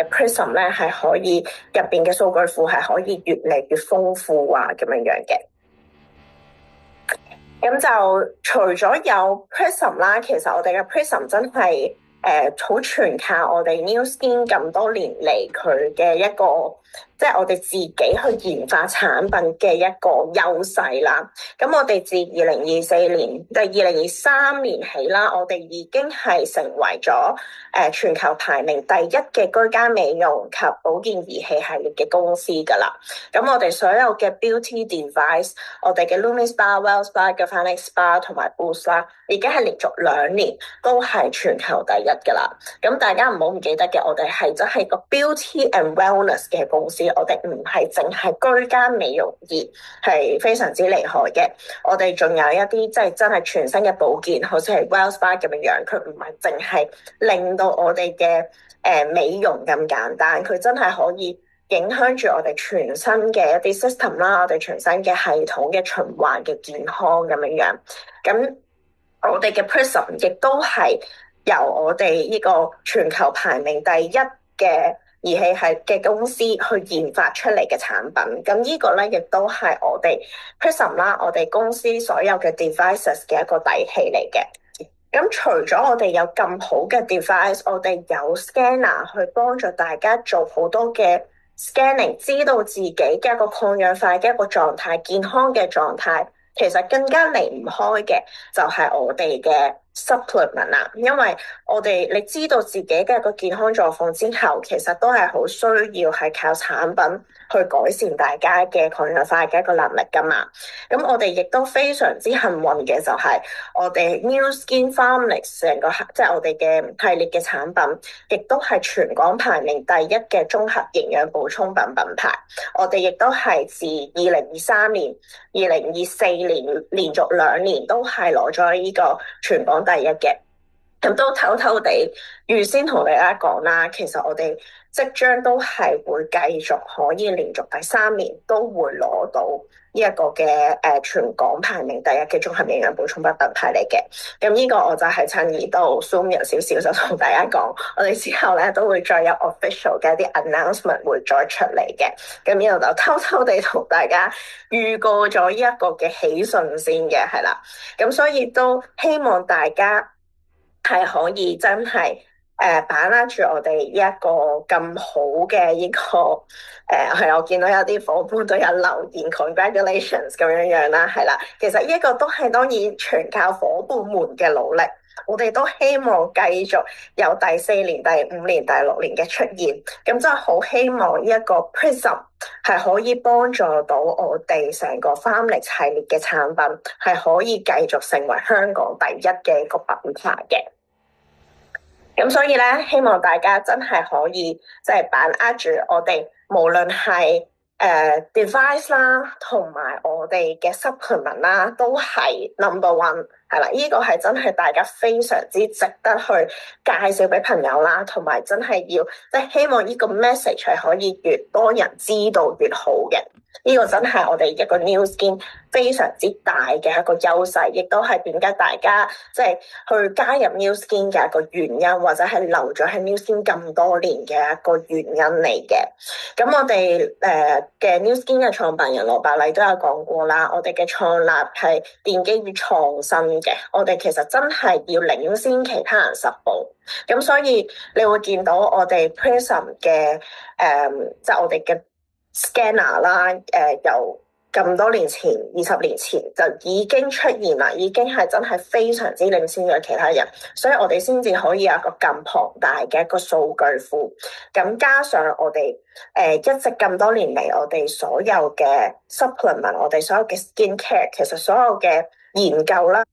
嘅 Prism 咧係可以入邊嘅數據庫係可以越嚟越豐富啊咁樣樣嘅。咁就除咗有 Prism 啦，其實我哋嘅 Prism 真係好全靠我哋 Nu Skin 咁多年嚟佢嘅一個，即係我哋自己去研發產品嘅一個優勢啦。咁我哋自2024年即2023年起啦，我哋已經係成為咗全球排名第一嘅居家美容及保健儀器系列嘅公司㗎啦。咁我哋所有嘅 beauty device， 我哋嘅 Lumi Spa、Well Spa、Gaffanic Spa 同埋 Boost 啦，已經係連續2年都係全球第一㗎啦。咁大家唔好唔記得嘅，我哋係真係個 beauty and wellness 嘅公司，我哋唔係淨係居家美容業，係非常之厲害嘅。我哋仲有一啲即係真係全新嘅保健，好似係 Well Spa 咁樣樣，佢唔係淨係令到我哋嘅美容咁簡單，佢真係可以影響住我哋全新嘅一啲 system 啦，我哋全新嘅系統嘅循環嘅健康咁樣樣。咁我哋嘅 Prism 亦都係由我哋呢個全球排名第一嘅儀器係嘅公司去研發出嚟嘅產品。咁呢個咧亦都係我哋 Prism 啦，我哋公司所有嘅 devices 嘅一個底氣嚟嘅。咁除咗我哋有咁好嘅 device， 我哋有 scanner 去幫助大家做好多嘅 scanning， 知道自己嘅一個抗氧化嘅一個狀態、健康嘅狀態。其實更加離唔開嘅就係我哋嘅 supplement 啦，因為你知道自己嘅一個健康狀況之後，其實都係好需要係靠產品去改善大家嘅抗氧化嘅一個能力噶嘛。咁我哋亦都非常之幸運嘅就係我哋 Nu Skin PharmLex 成個即係我哋嘅系列嘅產品，亦都係全港排名第一嘅綜合營養補充品品牌。我哋亦都係自2023年、2024年連續2年都係攞咗呢個全港第一嘅。咁都偷偷地預先同大家講啦，其實我哋即將都係會繼續可以連續第3年都會攞到呢一個嘅全港排名第一嘅綜合營養補充品品牌嚟嘅。咁呢個我就係趁而到 Zoom 有少少就同大家講，我哋之後咧都會再有 official 嘅一啲 announcement 會再出嚟嘅。咁呢度就偷偷地同大家預告咗呢一個嘅喜訊先嘅，係啦。咁所以都希望大家係可以真係把握住我哋呢一個咁好嘅呢個係我見到有啲夥伴都有留言 congratulations 咁樣樣啦，係啦，其實呢一個都係當然全靠夥伴們嘅努力，我哋都希望繼續有第4年、第5年、第6年嘅出現，咁真係好希望呢一個 Prism 係可以幫助到我哋成個 PharmLex 系列嘅產品係可以繼續成為香港第一嘅一個品牌嘅。咁所以咧，希望大家真係可以即係把握住我哋無論係device 啦，同埋我哋嘅 supplement 啦，都係 number one， 係啦，呢個係真係大家非常之值得去介紹俾朋友啦，同埋真係要即係希望呢個 message 係可以越多人知道越好嘅。呢個真係我哋一個 Nu Skin 非常之大嘅一個優勢，亦都係點解大家即係去加入 Nu Skin 嘅一個原因，或者係留咗喺 Nu Skin 咁多年嘅一個原因嚟嘅。咁我哋嘅 Nu Skin 嘅創辦人羅百麗都有講過啦，我哋嘅創立係奠基於創新嘅，我哋其實真係要領先其他人10步。咁所以你會見到我哋 Prism 嘅即係我哋嘅scanner 啦，由咁多年前，20年前就已經出現啦，已經係真係非常之領先咗其他人，所以我哋先至可以有一個咁龐大嘅一個數據庫。咁加上我哋一直咁多年嚟，我哋所有嘅 supplement， 我哋所有嘅 skin care， 其實所有嘅研究啦。